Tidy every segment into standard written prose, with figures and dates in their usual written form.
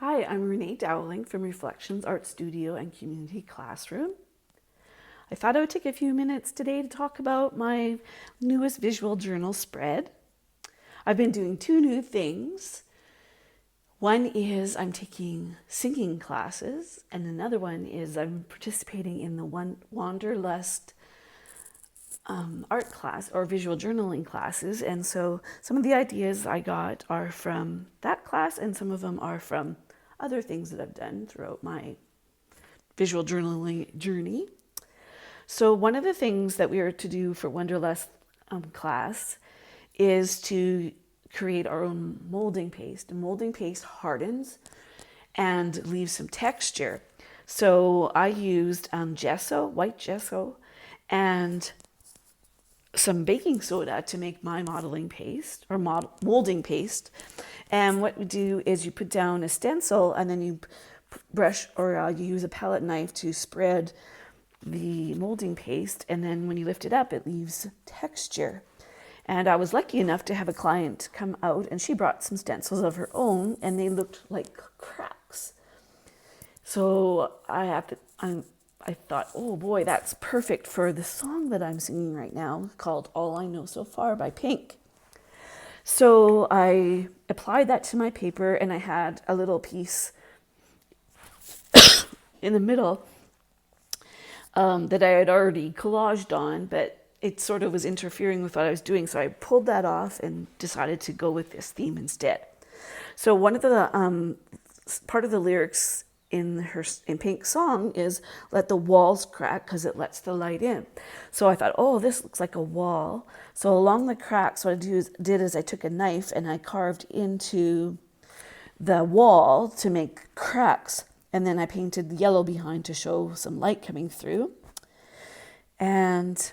Hi, I'm Renee Dowling from Reflections Art Studio and Community Classroom. I thought I would take a few minutes today to talk about my newest visual journal spread. I've been doing two new things. One is I'm taking singing classes, and another one is I'm participating in the Wanderlust art class or visual journaling classes. And so some of the ideas I got are from that class, and some of them are from other things that I've done throughout my visual journaling journey. So one of the things that we are to do for Wanderlust class is to create our own molding paste. And molding paste hardens and leaves some texture. So I used gesso, white gesso, and some baking soda to make my modeling paste or molding paste. And what we do is you put down a stencil and then you brush or you use a palette knife to spread the molding paste. And then when you lift it up, it leaves texture. And I was lucky enough to have a client come out and she brought some stencils of her own and they looked like cracks. So I thought, oh boy, that's perfect for the song that I'm singing right now called All I Know So Far by Pink. So I applied that to my paper and I had a little piece in the middle that I had already collaged on, but it sort of was interfering with what I was doing. So I pulled that off and decided to go with this theme instead. So one of the part of the lyrics in Pink's song is let the walls crack because it lets the light in. So I thought, oh, this looks like a wall. So along the cracks, what I did is I took a knife and I carved into the wall to make cracks. And then I painted yellow behind to show some light coming through. And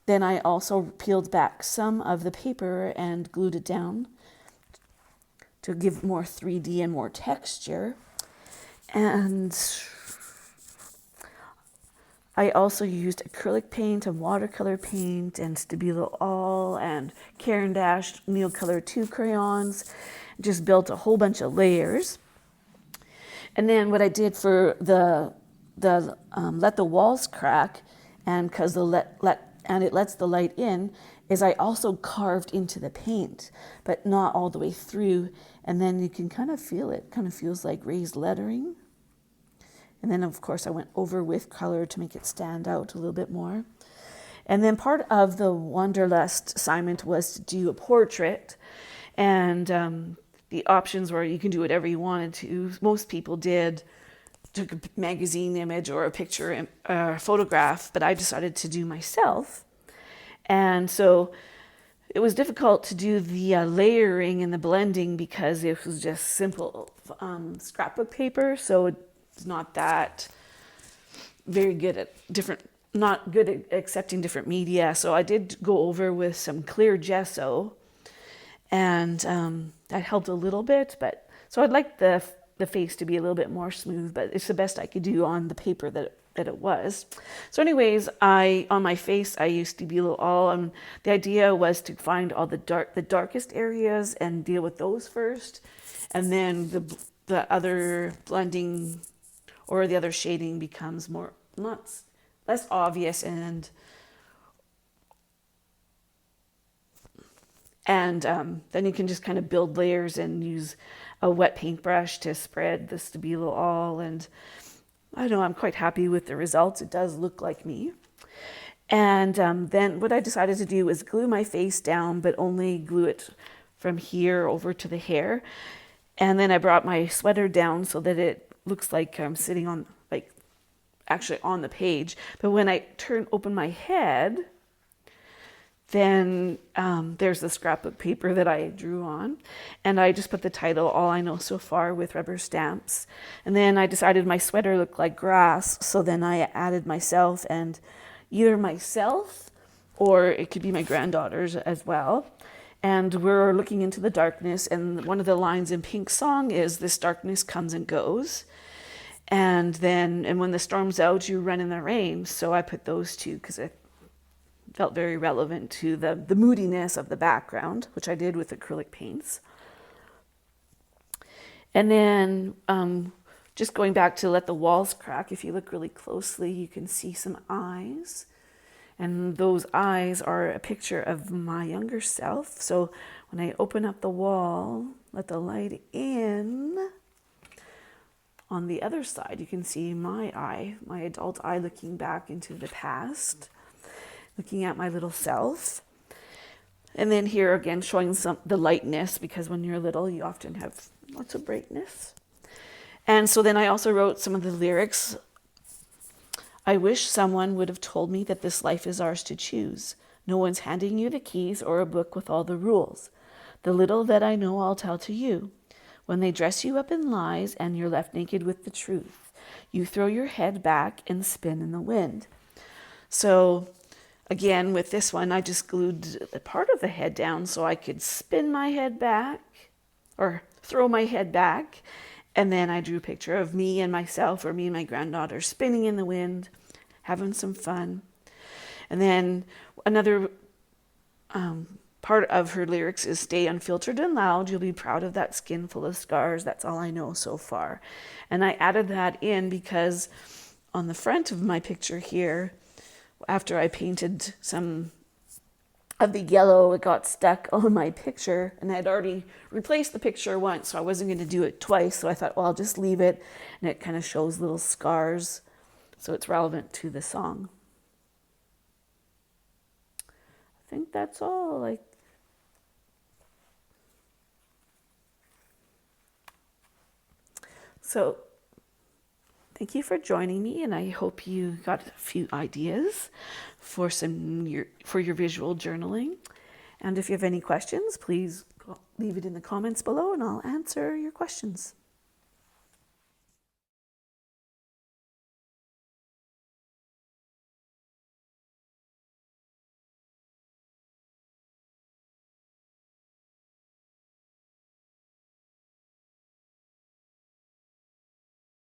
then I also peeled back some of the paper and glued it down to give more 3D and more texture. And I also used acrylic paint and watercolor paint and Stabilo All and Caran d'Ache Neocolor 2 crayons. Just built a whole bunch of layers. And then what I did for the let the walls crack, and because it lets the light in, is I also carved into the paint, but not all the way through. And then you can kind of feel it. Kind of feels like raised lettering. And then, of course, I went over with color to make it stand out a little bit more. And then part of the Wanderlust assignment was to do a portrait. And the options were you can do whatever you wanted to. Most people took a magazine image or a picture, a photograph, but I decided to do myself. And so it was difficult to do the layering and the blending because it was just simple scrapbook paper. So it's not that very good at not good at accepting different media. So I did go over with some clear gesso, and that helped a little bit. But so I'd like the face to be a little bit more smooth, but it's the best I could do on the paper that it was. So anyways, on my face I used Stabilo All. The idea was to find all the darkest areas and deal with those first, and then the other blending or the other shading becomes less obvious, and then you can just kind of build layers and use a wet paintbrush to spread the Stabilo All. And I don't know, I'm quite happy with the results. It does look like me. And then what I decided to do was glue my face down, but only glue it from here over to the hair. And then I brought my sweater down so that it looks like I'm sitting on, like, actually on the page. But when I open my head, then there's the scrapbook paper that I drew on, and I just put the title All I Know So Far with rubber stamps. And then I decided my sweater looked like grass, so then I added myself, and either myself or it could be my granddaughters as well. And we're looking into the darkness, and one of the lines in Pink's song is this darkness comes and goes. And when the storm's out, you run in the rain. So I put those two because it felt very relevant to the moodiness of the background, which I did with acrylic paints. And then just going back to Let the Walls Crack, if you look really closely, you can see some eyes. And those eyes are a picture of my younger self. So when I open up the wall, let the light in, on the other side, you can see my eye, my adult eye looking back into the past, looking at my little self. And then here again, showing the lightness, because when you're little, you often have lots of brightness. And so then I also wrote some of the lyrics. I wish someone would have told me that this life is ours to choose. No one's handing you the keys or a book with all the rules. The little that I know, I'll tell to you. When they dress you up in lies and you're left naked with the truth, you throw your head back and spin in the wind. So again, with this one, I just glued a part of the head down so I could spin my head back or throw my head back. And then I drew a picture of me and myself, or me and my granddaughter, spinning in the wind, having some fun. And then another part of her lyrics is stay unfiltered and loud. You'll be proud of that skin full of scars. That's all I know so far. And I added that in because on the front of my picture here, after I painted some of the yellow, it got stuck on my picture, and I'd already replaced the picture once, so I wasn't going to do it twice. So I thought, well, I'll just leave it, and it kind of shows little scars, so it's relevant to the song. I think that's all. So thank you for joining me, and I hope you got a few ideas for your visual journaling. And if you have any questions, please leave it in the comments below, and I'll answer your questions.